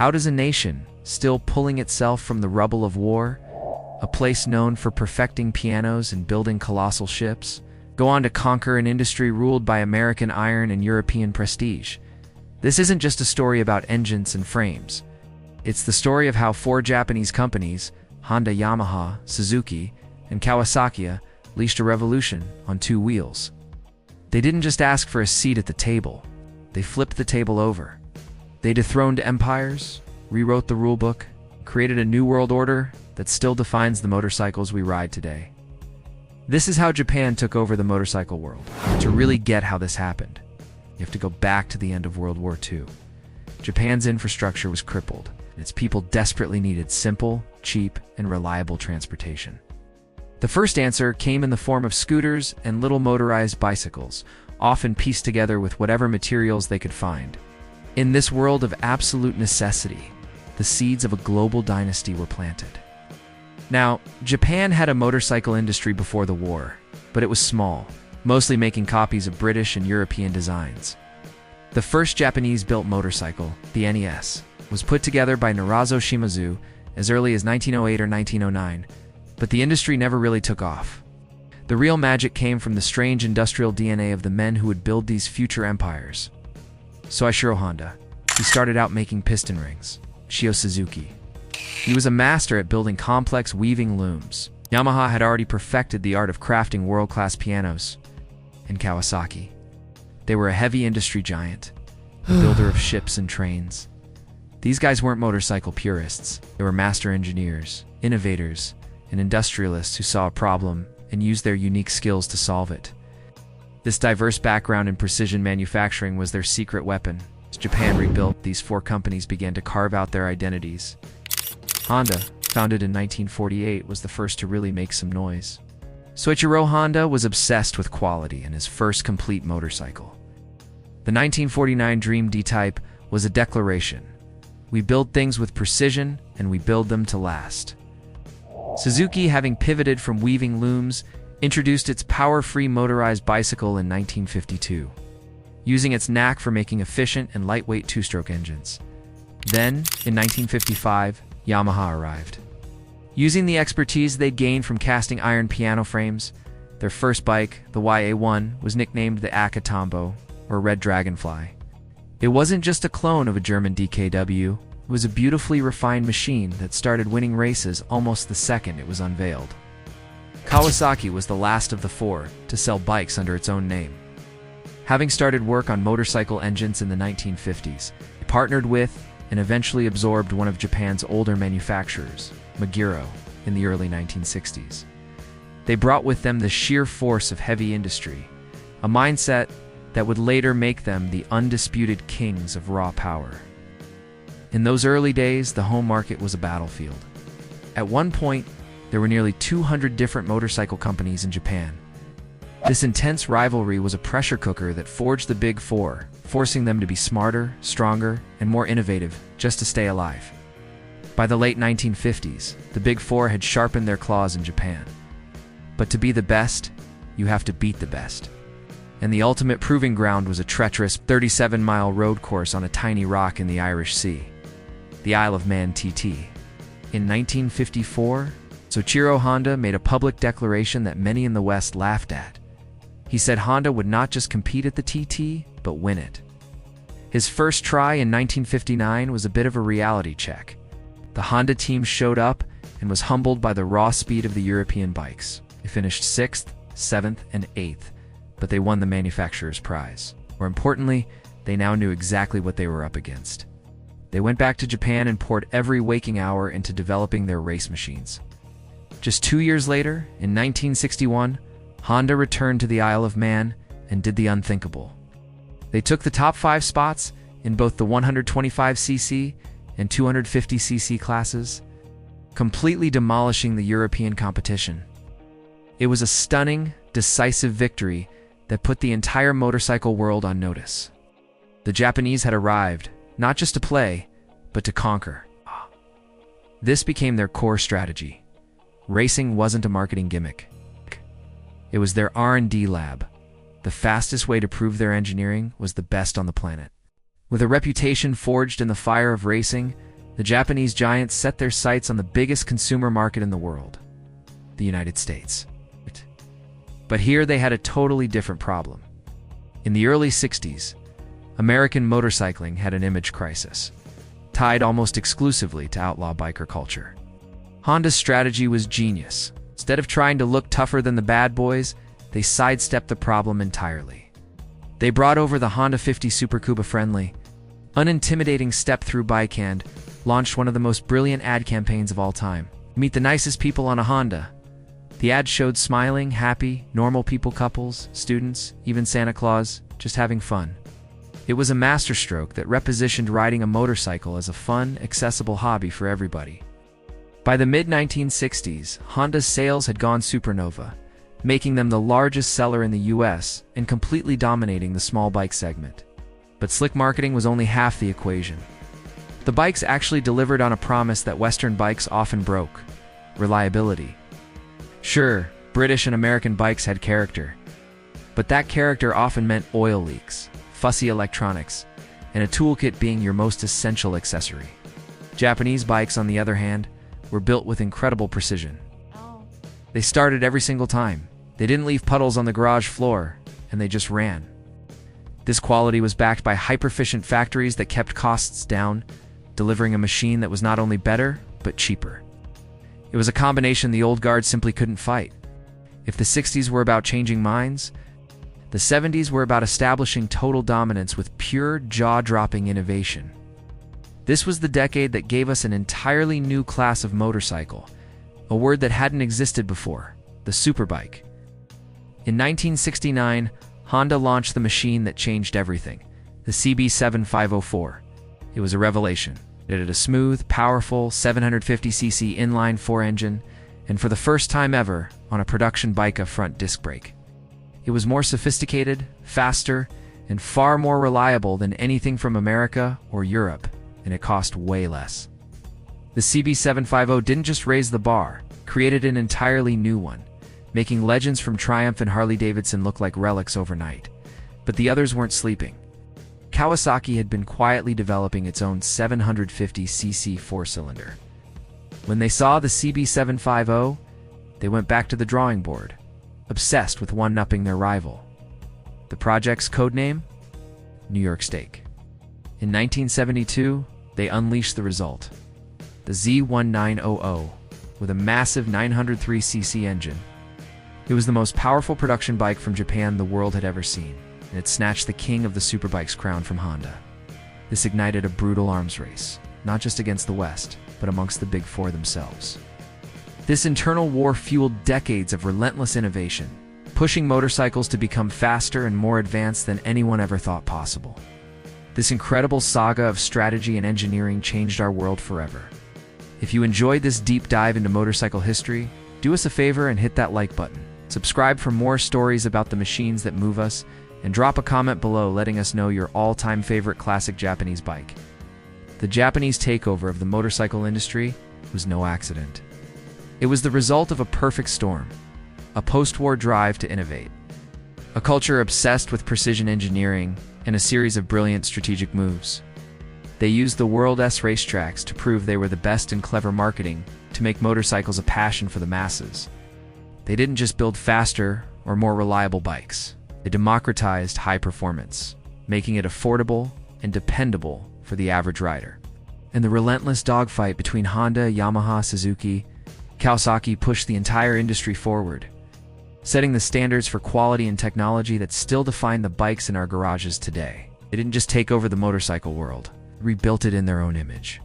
How does a nation, still pulling itself from the rubble of war, a place known for perfecting pianos and building colossal ships, go on to conquer an industry ruled by American iron and European prestige? This isn't just a story about engines and frames. It's the story of how four Japanese companies, Honda, Yamaha, Suzuki, and Kawasaki, unleashed a revolution on two wheels. They didn't just ask for a seat at the table. They flipped the table over. They dethroned empires, rewrote the rulebook, created a new world order that still defines the motorcycles we ride today. This is how Japan took over the motorcycle world. To really get how this happened, you have to go back to the end of World War II. Japan's infrastructure was crippled, and its people desperately needed simple, cheap, and reliable transportation. The first answer came in the form of scooters and little motorized bicycles, often pieced together with whatever materials they could find. In this world of absolute necessity, the seeds of a global dynasty were planted. Now, Japan had a motorcycle industry before the war, but it was small, mostly making copies of British and European designs. The first Japanese-built motorcycle, the NES, was put together by Naruzo Shimazu as early as 1908 or 1909, but the industry never really took off. The real magic came from the strange industrial DNA of the men who would build these future empires. Soichiro Honda. He started out making piston rings. Shio Suzuki. He was a master at building complex weaving looms. Yamaha had already perfected the art of crafting world-class pianos. And Kawasaki. They were a heavy industry giant, a builder of ships and trains. These guys weren't motorcycle purists. They were master engineers, innovators, and industrialists who saw a problem and used their unique skills to solve it. This diverse background in precision manufacturing was their secret weapon. As Japan rebuilt, these four companies began to carve out their identities. Honda, founded in 1948, was the first to really make some noise. Soichiro Honda was obsessed with quality in his first complete motorcycle. The 1949 Dream D-Type was a declaration. We build things with precision, and we build them to last. Suzuki, having pivoted from weaving looms, introduced its power-free motorized bicycle in 1952, using its knack for making efficient and lightweight two-stroke engines. Then, in 1955, Yamaha arrived. Using the expertise they'd gained from casting iron piano frames, their first bike, the YA1, was nicknamed the Akatambo, or Red Dragonfly. It wasn't just a clone of a German DKW, it was a beautifully refined machine that started winning races almost the second it was unveiled. Kawasaki was the last of the four to sell bikes under its own name. Having started work on motorcycle engines in the 1950s, it partnered with and eventually absorbed one of Japan's older manufacturers, Magiro, in the early 1960s. They brought with them the sheer force of heavy industry, a mindset that would later make them the undisputed kings of raw power. In those early days, the home market was a battlefield. At one point, there were nearly 200 different motorcycle companies in Japan. This intense rivalry was a pressure cooker that forged the Big Four, forcing them to be smarter, stronger, and more innovative just to stay alive. By the late 1950s, the Big Four had sharpened their claws in Japan. But to be the best, you have to beat the best. And the ultimate proving ground was a treacherous 37-mile road course on a tiny rock in the Irish Sea, the Isle of Man TT. In 1954, Soichiro Honda made a public declaration that many in the West laughed at. He said Honda would not just compete at the TT, but win it. His first try in 1959 was a bit of a reality check. The Honda team showed up and was humbled by the raw speed of the European bikes. They finished 6th, 7th, and 8th, but they won the manufacturer's prize. More importantly, they now knew exactly what they were up against. They went back to Japan and poured every waking hour into developing their race machines. Just 2 years later, in 1961, Honda returned to the Isle of Man and did the unthinkable. They took the top 5 spots in both the 125cc and 250cc classes, completely demolishing the European competition. It was a stunning, decisive victory that put the entire motorcycle world on notice. The Japanese had arrived, not just to play, but to conquer. This became their core strategy. Racing wasn't a marketing gimmick. It was their R&D lab. The fastest way to prove their engineering was the best on the planet. With a reputation forged in the fire of racing, The Japanese giants set their sights on the biggest consumer market in the world, the United States. But here they had a totally different problem. In the early 60s, American motorcycling had an image crisis, tied almost exclusively to outlaw biker culture. Honda's strategy was genius. Instead of trying to look tougher than the bad boys, they sidestepped the problem entirely. They brought over the Honda 50 Super Cub, a friendly, unintimidating step-through bike, and launched one of the most brilliant ad campaigns of all time. Meet the nicest people on a Honda. The ad showed smiling, happy, normal people, couples, students, even Santa Claus, just having fun. It was a masterstroke that repositioned riding a motorcycle as a fun, accessible hobby for everybody. By the mid-1960s, Honda's sales had gone supernova, making them the largest seller in the US and completely dominating the small bike segment. But slick marketing was only half the equation. The bikes actually delivered on a promise that Western bikes often broke: reliability. Sure, British and American bikes had character, but that character often meant oil leaks, fussy electronics, and a toolkit being your most essential accessory. Japanese bikes, on the other hand, were built with incredible precision. They started every single time. They didn't leave puddles on the garage floor, and they just ran. This quality was backed by hyper-efficient factories that kept costs down, delivering a machine that was not only better, but cheaper. It was a combination the old guard simply couldn't fight. If the 60s were about changing minds, the 70s were about establishing total dominance with pure, jaw-dropping innovation. This was the decade that gave us an entirely new class of motorcycle, a word that hadn't existed before: the superbike. In 1969, Honda launched the machine that changed everything, the CB7504. It was a revelation. It had a smooth, powerful 750cc inline-4 engine, and for the first time ever, on a production bike, a front disc brake. It was more sophisticated, faster, and far more reliable than anything from America or Europe, and it cost way less. The CB750 didn't just raise the bar, created an entirely new one, making legends from Triumph and Harley-Davidson look like relics overnight. But the others weren't sleeping. Kawasaki had been quietly developing its own 750cc four-cylinder. When they saw the CB750, they went back to the drawing board, obsessed with one-upping their rival. The project's codename? New York Steak. In 1972, they unleashed the result: the Z1900, with a massive 903cc engine. It was the most powerful production bike from Japan the world had ever seen, and it snatched the king of the superbike's crown from Honda. This ignited a brutal arms race, not just against the West, but amongst the Big Four themselves. This internal war fueled decades of relentless innovation, pushing motorcycles to become faster and more advanced than anyone ever thought possible. This incredible saga of strategy and engineering changed our world forever. If you enjoyed this deep dive into motorcycle history, do us a favor and hit that like button. Subscribe for more stories about the machines that move us, and drop a comment below letting us know your all-time favorite classic Japanese bike. The Japanese takeover of the motorcycle industry was no accident. It was the result of a perfect storm, a post-war drive to innovate, a culture obsessed with precision engineering, and a series of brilliant strategic moves. They used the world's racetracks to prove they were the best in clever marketing to make motorcycles a passion for the masses. They didn't just build faster or more reliable bikes. They democratized high performance, making it affordable and dependable for the average rider. And the relentless dogfight between Honda, Yamaha, Suzuki, Kawasaki pushed the entire industry forward, setting the standards for quality and technology that still define the bikes in our garages today. They didn't just take over the motorcycle world, they rebuilt it in their own image.